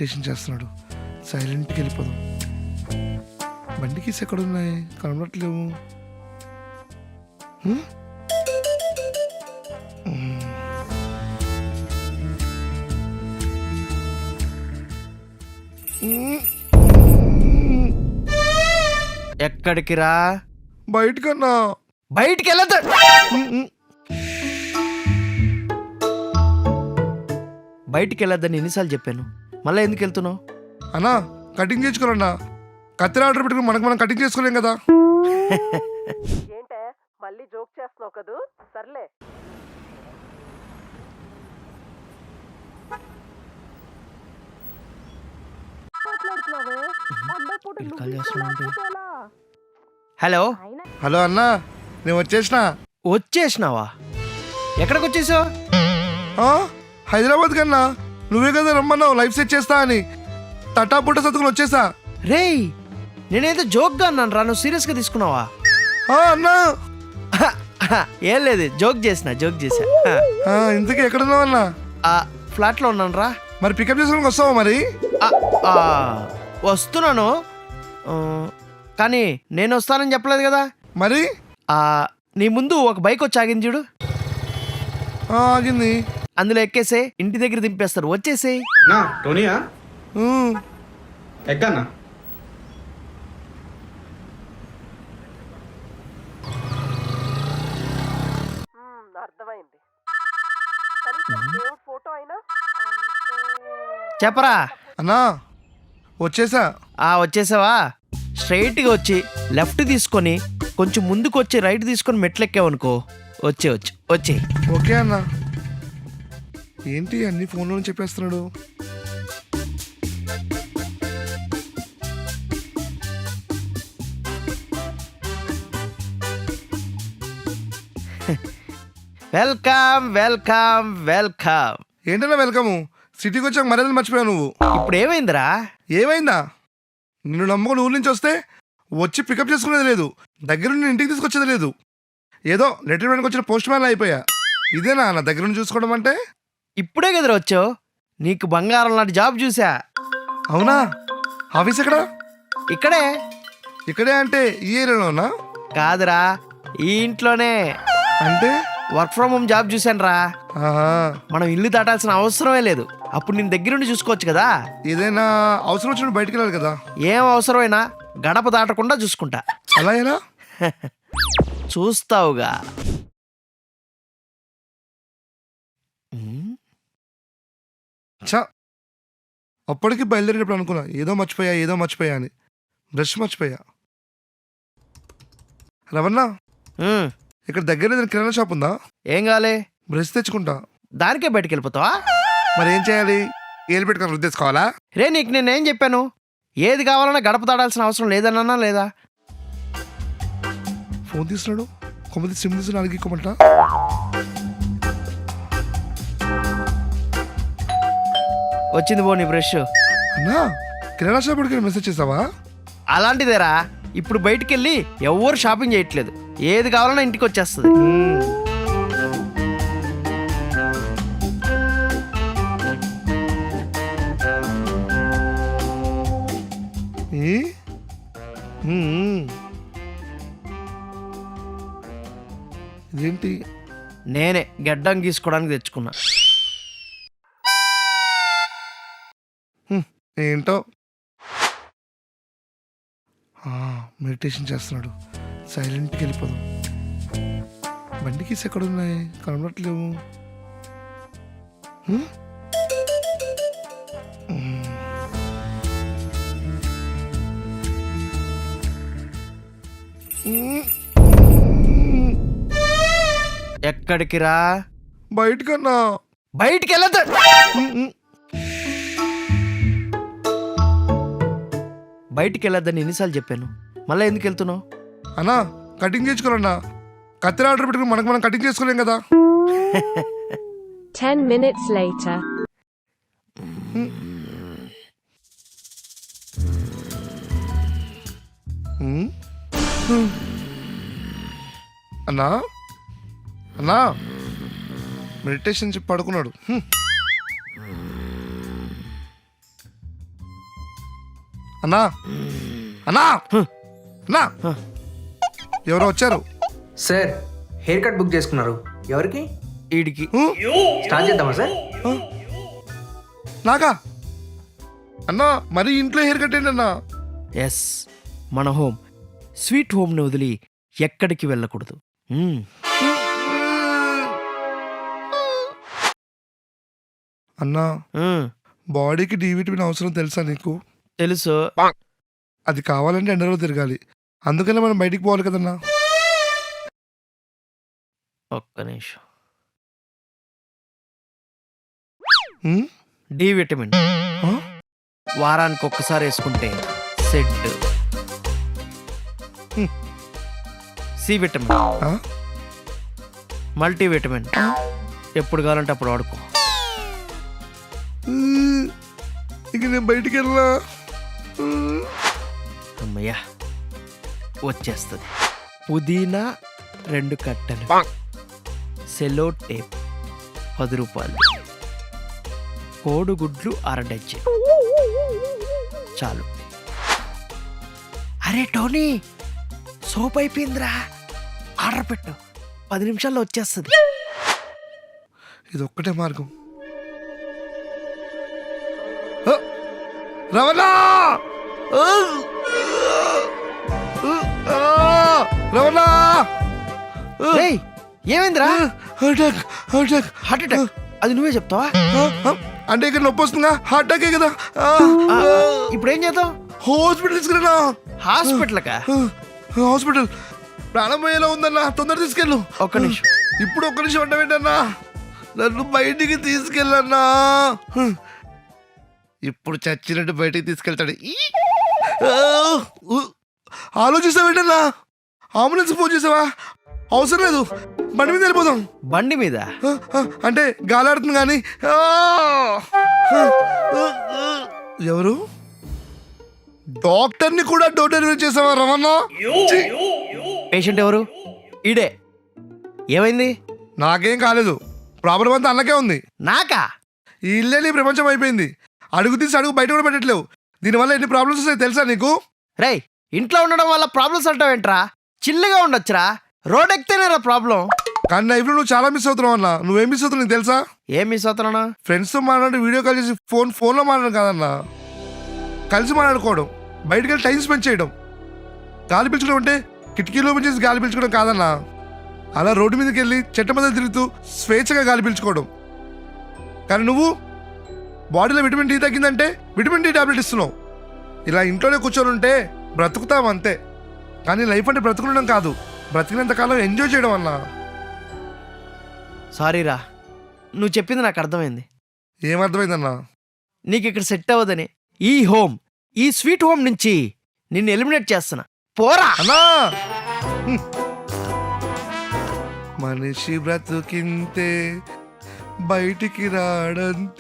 Meditation చేస్తున్నాడు. సైలెంట్కి వెళ్ళిపోదాం. బండి కీస్ ఎక్కడున్నాయి, కనబడట్లేవు. హ్మ్? హ్మ్. ఎక్కడికి రా? బయటకన్నా. బయటికి వెళ్ళదు. బయటికి వెళ్ళొద్దని ఎన్నిసార్లు చెప్పాను, మళ్ళీ ఎందుకు వెళ్తున్నావు? అన్నా కటింగ్ చేసుకోవాలన్నా. కత్తిరి ఆర్డర్ పెట్టుకుని మనం కటింగ్ చేసుకోలేం కదా. ఏంటే మళ్ళీ జోక్ చేస్తున్నావు కదూ? సర్లే. హలో. హలో అన్నా, నేను వచ్చేసిన. వచ్చేసినావా? ఎక్కడికి వచ్చేసావు? హైదరాబాద్ కన్నా. నువ్వే కదా రమ్మన్నావు లైఫ్ సెట్ చేస్తా అని. తటాపుట్ట సతుకుని వచ్చేసా. రేయ్, నేనేదో జోక్గా అన్నాను రా, నువ్వు సీరియస్గా తీసుకున్నావా? అన్నా ఏం లేదు, జోక్ చేసా. ఇంతకీ ఎక్కడున్నావు అన్నా? ఫ్లాట్లో ఉన్నాను రా. మరి పికప్ చేసుకోవడానికి వస్తావా మరి? వస్తున్నాను, కానీ నేను వస్తానని చెప్పలేదు కదా. మరి నీ ముందు ఒక బైక్ వచ్చి ఆగింది చూడు. ఆగింది. అందులో ఎక్కేసే, ఇంటి దగ్గర దింపేస్తారు, వచ్చేసేయ్. నా టోనీయా ఉమ్. ఎక్కన్నా? అర్థమైంది. కనీసం దేవుడి ఫోటో అయినా చెప్పరా. అన్నా వచ్చేసా. వచ్చేసావా? స్ట్రైట్గా వచ్చి లెఫ్ట్ తీసుకొని కొంచెం ముందుకు వచ్చి రైట్ తీసుకొని మెట్లు ఎక్కావనుకో, వచ్చే. ఓకే అన్నా. ఏంటి అన్ని ఫోన్లో చెప్పేస్తున్నాడు? Welcome welcome welcome. ఏంటన్నా వెల్కము? సిటీకి వచ్చాక మర్యాదలు మర్చిపోయావు నువ్వు. ఇప్పుడు ఏమైందిరా? ఏమైందా? నిన్ను నమ్ముకుని ఊరి నుంచి వస్తే వచ్చి పికప్ చేసుకునేది లేదు, దగ్గర నుండి ఇంటికి తీసుకొచ్చేది లేదు. ఏదో లెటర్ వెనక వచ్చిన పోస్ట్ మ్యాన్ అయిపోయా. ఇదేనా నా దగ్గర నుండి చూసుకోవడం అంటే? ఇప్పుడే కదరా వచ్చావు, నీకు బంగారం లాంటి జాబ్ చూసా. అవునా? ఆఫీస్ ఎక్కడా? ఇక్కడే. ఇక్కడే అంటే ఈ ఏరియాలోనా? కాదురా, ఈ ఇంట్లోనే. అంటే వర్క్ ఫ్రమ్ హోమ్ జాబ్ చూశాను రా. ఆహా. మనం ఇల్లు దాటాల్సిన అవసరమే లేదు, అప్పుడు నేను దగ్గరుండి చూసుకోవచ్చు కదా. ఏదైనా అవసరం వచ్చినప్పుడు బయటికి వెళ్ళాలి కదా. ఏం అవసరమైనా గడప దాటకుండా చూసుకుంటా. అలా ఎలా? చూస్తావుగా. చా, అప్పటికి బయలుదేరేటప్పుడు అనుకున్నా ఏదో మర్చిపోయా అని. బ్రష్ మర్చిపోయా. రవన్నా, ఇక్కడ దగ్గర ఏదైనా కిరాణా షాప్ ఉందా? ఏం కావాలి? బ్రష్ తెచ్చుకుంటా. దానికే బయటికి వెళ్ళిపోతావా? మరి ఏం చేయాలి? ఏలు పెట్టుకొని రుద్దేసుకోవాలా? రే, నీకు నేనేం చెప్పాను? ఏది కావాలన్నా గడప దాడాల్సిన అవసరం లేదన్నా లేదా? ఫోన్ తీస్తున్నాడు, కొమ్మది సిమ్ తీసుకుని అడిగికోమంట. వచ్చింది పో నీ బ్రష్. అన్నా, కిరాణా షాప్ ఉడికి మెసేజ్ చేసావా? అలాంటిదేరా, ఇప్పుడు బయటికి వెళ్ళి ఎవరు షాపింగ్ చేయట్లేదు, ఏది కావాలన్నా ఇంటికి వచ్చేస్తుంది. ఇదేంటి? నేనే గడ్డం గీసుకోవడానికి తెచ్చుకున్నా. ఏంటో మెడిటేషన్ చేస్తున్నాడు. సైలెంట్కి వెళ్ళిపోదాం. బండి కీస్ ఎక్కడున్నాయి, కనబడట్లేవు. ఎక్కడికి రా? బయటకన్నా. బయటికి వెళ్ళదు. బయటికి వెళ్ళొద్దని ఎన్నిసార్లు చెప్పాను, మళ్ళీ ఎందుకు వెళ్తున్నావు? అన్నా కటింగ్ చేసుకోవాలన్నా. కత్తిరి ఆర్డర్ పెట్టుకుని మనం కటింగ్ చేసుకోలేం కదా. 10 minutes later. అన్నా అన్నా మెడిటేషన్ చెప్పి పడుకున్నాడు. అన్నా అన్నా అన్నా ఎవరో వచ్చారు. సార్ హెయిర్ కట్ బుక్ చేసుకున్నారు. ఎవరికి? వీడికి. స్టార్ట్ చేద్దామా సార్? నాకా అన్నా? మరి ఇంట్లో హెయిర్ కట్ ఏంటన్నా? ఎస్, మన హోమ్ స్వీట్ హోమ్ని వదిలి ఎక్కడికి వెళ్ళకూడదు. అన్నా బాడీకి డి విటమిన్ అవసరం తెలుసా నీకు? తెలుసు. అది కావాలంటే ఎండలో తిరగాలి. అందుకనే మనం బయటికి పోవాలి కదన్నా. ఒక్క నిమిషం. ఉమ్, డి విటమిన్ ఆ? వారానికి ఒక్కసారి వేసుకుంటే సెట్. సి విటమిన్, ఆ? మల్టీ విటమిన్ ఎప్పుడు కావాలంటే అప్పుడు వాడుకో. ఇక నేను బయటికి వెళ్ళా. అమ్మయ్యా వచ్చేస్తుంది. పుదీనా 2 కట్టలు, సెలో టేప్ 10 రూపాయలు, కోడిగుడ్లు 1/2 డజన్ చాలు. అరే టోనీ, సోప్ అయిపోయిందిరా, ఆర్డర్ పెట్టు, 10 నిమిషాల్లో వచ్చేస్తుంది. ఇది ఒక్కటే మార్గం. ఆ! రమణ! ఆ! ఆ! రమణ! రేయ్, ఏమైందిరా? Attack attack heart attack? అది నువ్వే చెప్తావా? అంటే ఇక్కడ నొప్పి వస్తుందా? హార్ట్ అటాకే కదా. ఇప్పుడు ఏం చేద్దాం? హాస్పిటల్ తీసుకురా. హాస్పిటల్కా? హాస్పిటల్ ప్రాణం పోయేలా ఉందన్నా, తొందర తీసుకెళ్ళు. ఒక్క నిమిషం. ఇప్పుడు ఒక్క నిమిషం ఉండవేంటన్నా, నన్ను బయటికి తీసుకెళ్ళన్నా. ఇప్పుడు చచ్చినట్టు బయటికి తీసుకెళ్తాడు. ఆలోచిస్తావేంటన్నా? అంబులెన్స్ ఫోన్ చేసావా? అవసరం లేదు, బండి మీద వెళ్ళిపోదాం. బండి మీద? అంటే గాలాడుతుంది కానీ. ఎవరు? డాక్టర్ని కూడా డోర్ డెలివరీ చేసావా రమణ? పేషెంట్ ఎవరు? ఈడే. ఏమైంది? నాకేం కాలేదు, ప్రాబ్లం అంతా అన్నకే ఉంది. నాకా? ఈ ఇల్లే నీ ప్రపంచం అయిపోయింది. అడుగు తీసి అడుగు బయట కూడా పెట్టట్లేవు. దీనివల్ల ఎన్ని ప్రాబ్లమ్స్ వస్తాయి తెలుసా నీకు? రేయ్, ఇంట్లో ఉండడం వల్ల ప్రాబ్లమ్స్ అంటావేంట్రా? చిల్లుగా ఉండొచ్చురా, రోడ్ ఎక్కితేనేరా ప్రాబ్లం. కానీ లైఫ్లో నువ్వు చాలా మిస్ అవుతున్నావు అన్న. నువ్వేం మిస్ అవుతున్నావు నీకు తెలుసా? ఏం మిస్ అవుతున్నానా? ఫ్రెండ్స్తో మాట్లాడి వీడియో కాల్ చేసి ఫోన్లో మాట్లాడడం కాదన్నా, కలిసి మాట్లాడుకోవడం, బయటకు వెళ్ళి టైం స్పెండ్ చేయడం. గాలి పీల్చుకోవడం అంటే కిటికీలో చేసి గాలి పీల్చుకోవడం కాదన్నా, అలా రోడ్డు మీదకి వెళ్ళి చెట్ల మధ్య తిరుగుతూ స్వేచ్ఛగా గాలి పీల్చుకోవడం. కానీ నువ్వు బాడీలో విటమిన్ డి తగ్గిందంటే విటమిన్ డి టాబ్లెట్ ఇస్తున్నావు. ఇలా ఇంట్లోనే కూర్చొని ఉంటే బ్రతుకుతాం అంతే. కానీ లైఫ్ అంటే బ్రతుకుండడం కాదు, బ్రతికినంత కాలం ఎంజాయ్ చేయడం అన్నా. సారీరా, నువ్వు చెప్పింది నాకు అర్థమైంది. ఏమర్థమైందన్నా? నీకు ఇక్కడ సెట్ అవ్వదని ఈ హోమ్, ఈ స్వీట్ హోమ్ నుంచి నిన్ను ఎలిమినేట్ చేస్తున్నా. పోరా అన్నా. మనిషి బ్రతుకింతే, బయటికి రాడంతే.